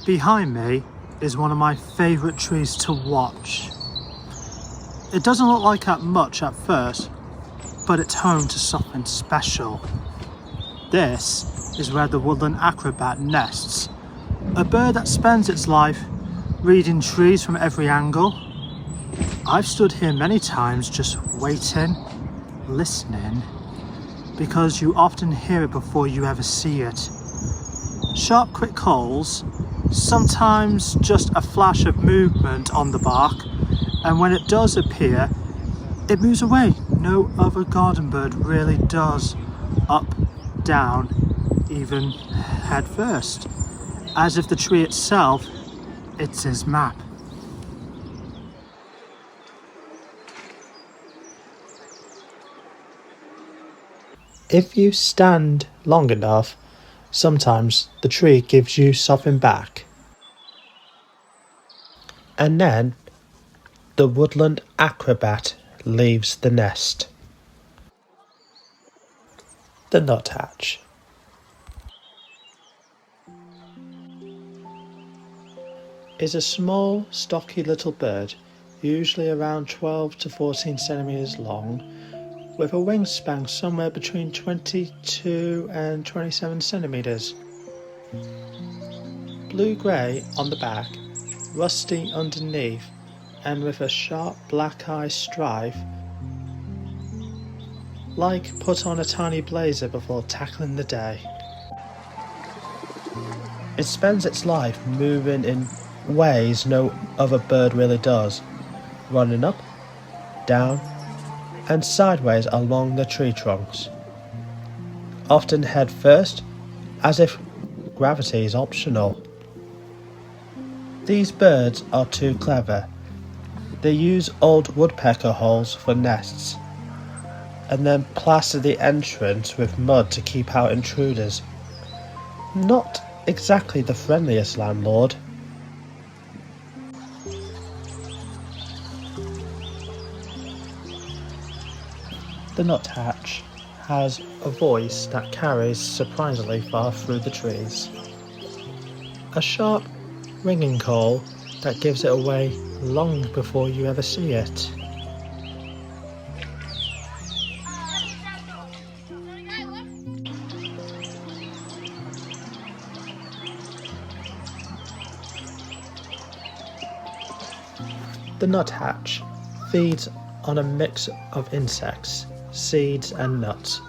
Behind me is one of my favourite trees to watch. It doesn't look like that much at first, but it's home to something special. This is where the woodland acrobat nests, a bird that spends its life reading trees from every angle. I've stood here many times just waiting, listening, because you often hear it before you ever see it. Sharp, quick calls, sometimes just a flash of movement on the bark, and when it does appear, it moves away. No other garden bird really does. Up, down, even head first, as if the tree itself, it's his map. If you stand long enough, sometimes the tree gives you something back. And then the woodland acrobat leaves the nest. The nuthatch. Is a small, stocky little bird, usually around 12 to 14 centimeters long, with a wingspan somewhere between 22 and 27 centimeters. Blue-grey on the back, rusty underneath, and with a sharp black eye stripe, like put on a tiny blazer before tackling the day. It spends its life moving in ways no other bird really does, running up, down, and sideways along the tree trunks, often head first, as if gravity is optional. These birds are too clever. They use old woodpecker holes for nests, and then plaster the entrance with mud to keep out intruders. Not exactly the friendliest landlord. The nuthatch has a voice that carries surprisingly far through the trees. A sharp, ringing call that gives it away long before you ever see it. The nuthatch feeds on a mix of insects, seeds and nuts,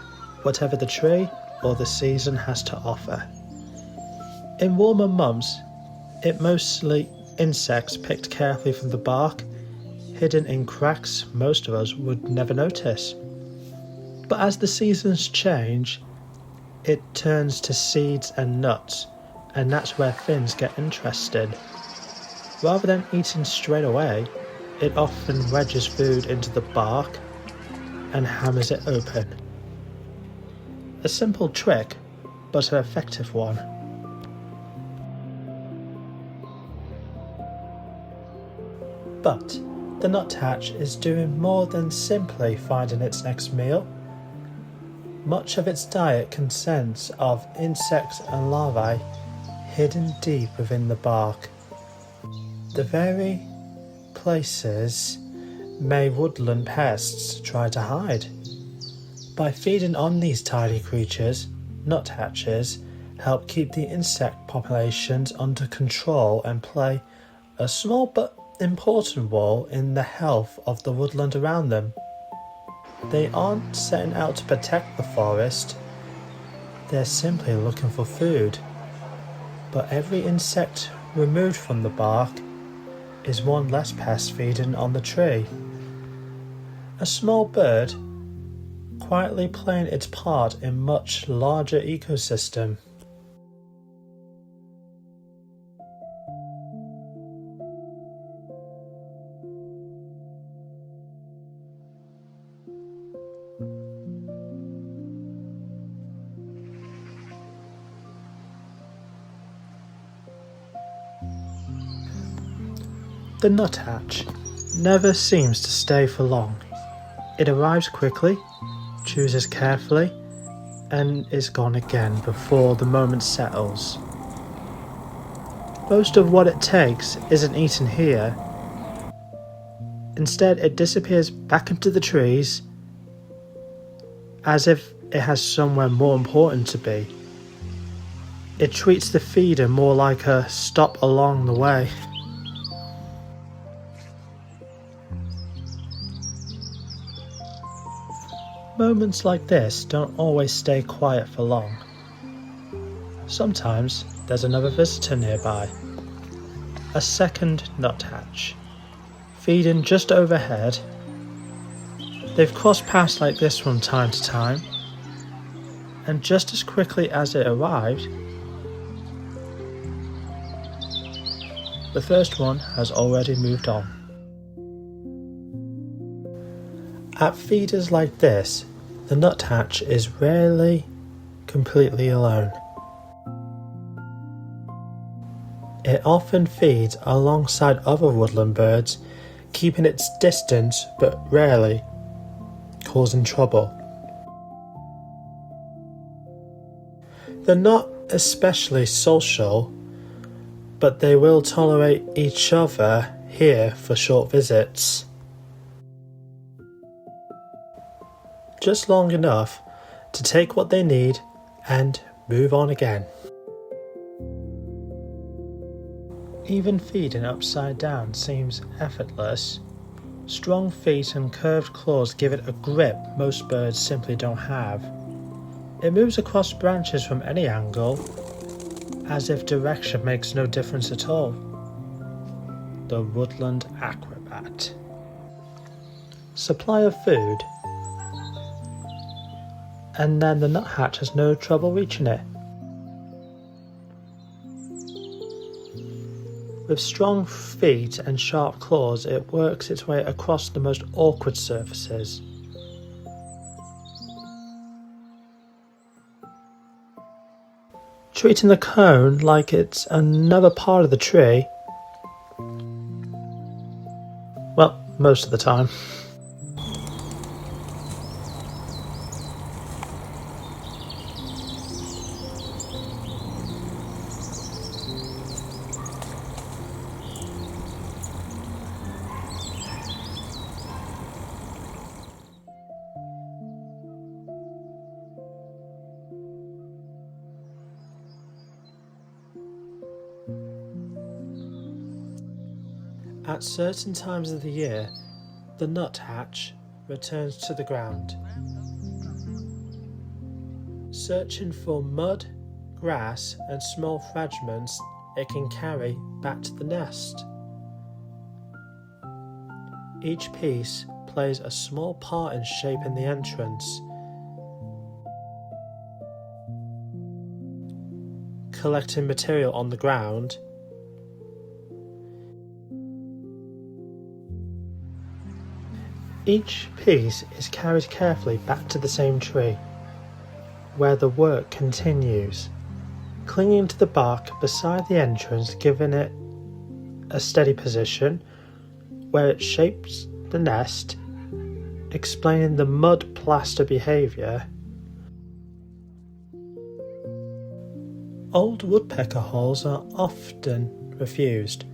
whatever the tree or the season has to offer. In warmer months, it mostly insects picked carefully from the bark, hidden in cracks most of us would never notice. But as the seasons change, it turns to seeds and nuts, and that's where things get interesting. Rather than eating straight away, it often wedges food into the bark and hammers it open. A simple trick, but an effective one. But the nuthatch is doing more than simply finding its next meal. Much of its diet consists of insects and larvae hidden deep within the bark. The very places may woodland pests try to hide. By feeding on these tiny creatures, nuthatches help keep the insect populations under control and play a small but important role in the health of the woodland around them. They aren't setting out to protect the forest, they're simply looking for food. But every insect removed from the bark is one less pest feeding on the tree. A small bird quietly playing its part in much larger ecosystem. The nuthatch never seems to stay for long. It arrives quickly, chooses carefully, and is gone again before the moment settles. Most of what it takes isn't eaten here. Instead, it disappears back into the trees as if it has somewhere more important to be. It treats the feeder more like a stop along the way. Moments like this don't always stay quiet for long. Sometimes there's another visitor nearby. A second nuthatch, feeding just overhead. They've crossed paths like this from time to time, and just as quickly as it arrived, the first one has already moved on. At feeders like this, the nuthatch is rarely completely alone. It often feeds alongside other woodland birds, keeping its distance but rarely causing trouble. They're not especially social, but they will tolerate each other here for short visits. Just long enough to take what they need and move on again. Even feeding upside down seems effortless. Strong feet and curved claws give it a grip most birds simply don't have. It moves across branches from any angle, as if direction makes no difference at all. The Woodland Acrobat. Supply of food, and then the nuthatch has no trouble reaching it. With strong feet and sharp claws, it works its way across the most awkward surfaces. Treating the cone like it's another part of the tree. Well, most of the time. At certain times of the year, the nuthatch returns to the ground, searching for mud, grass and small fragments it can carry back to the nest. Each piece plays a small part in shaping the entrance. Collecting material on the ground, each piece is carried carefully back to the same tree, where the work continues, clinging to the bark beside the entrance, giving it a steady position where it shapes the nest, explaining the mud plaster behaviour. Old woodpecker holes are often refused,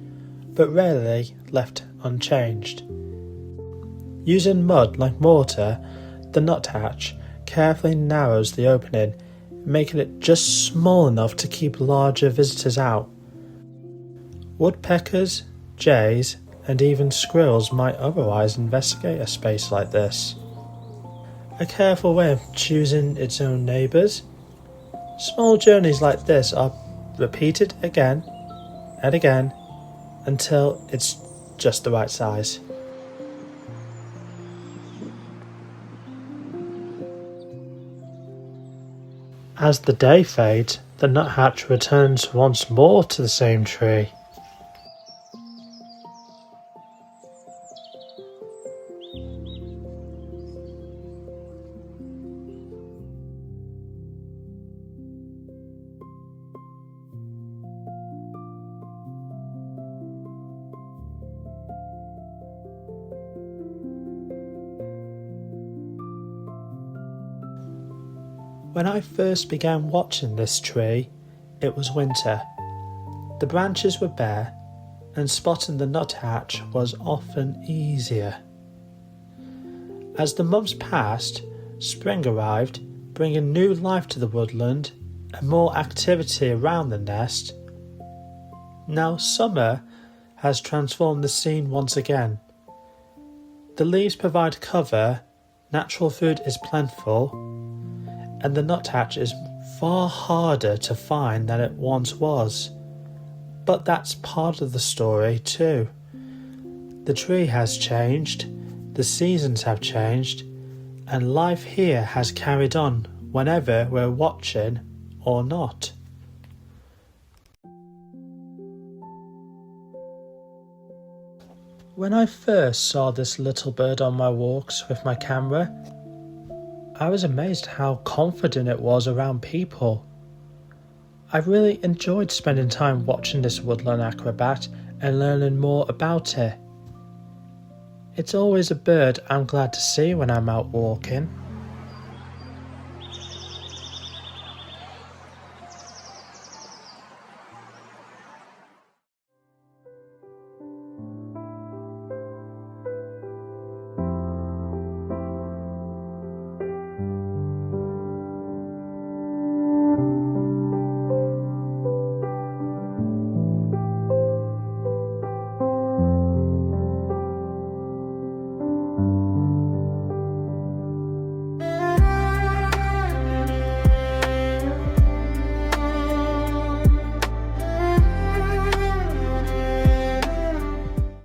but rarely left unchanged. Using mud like mortar, the nuthatch carefully narrows the opening, making it just small enough to keep larger visitors out. Woodpeckers, jays, and even squirrels might otherwise investigate a space like this. A careful way of choosing its own neighbours. Small journeys like this are repeated again and again until it's just the right size. As the day fades, the nuthatch returns once more to the same tree. When I first began watching this tree, it was winter. The branches were bare, and spotting the nuthatch was often easier. As the months passed, spring arrived, bringing new life to the woodland and more activity around the nest. Now summer has transformed the scene once again. The leaves provide cover, natural food is plentiful, and the nuthatch is far harder to find than it once was. But that's part of the story too. The tree has changed, the seasons have changed, and life here has carried on whenever we're watching or not. When I first saw this little bird on my walks with my camera, I was amazed how confident it was around people. I really enjoyed spending time watching this woodland acrobat and learning more about it. It's always a bird I'm glad to see when I'm out walking.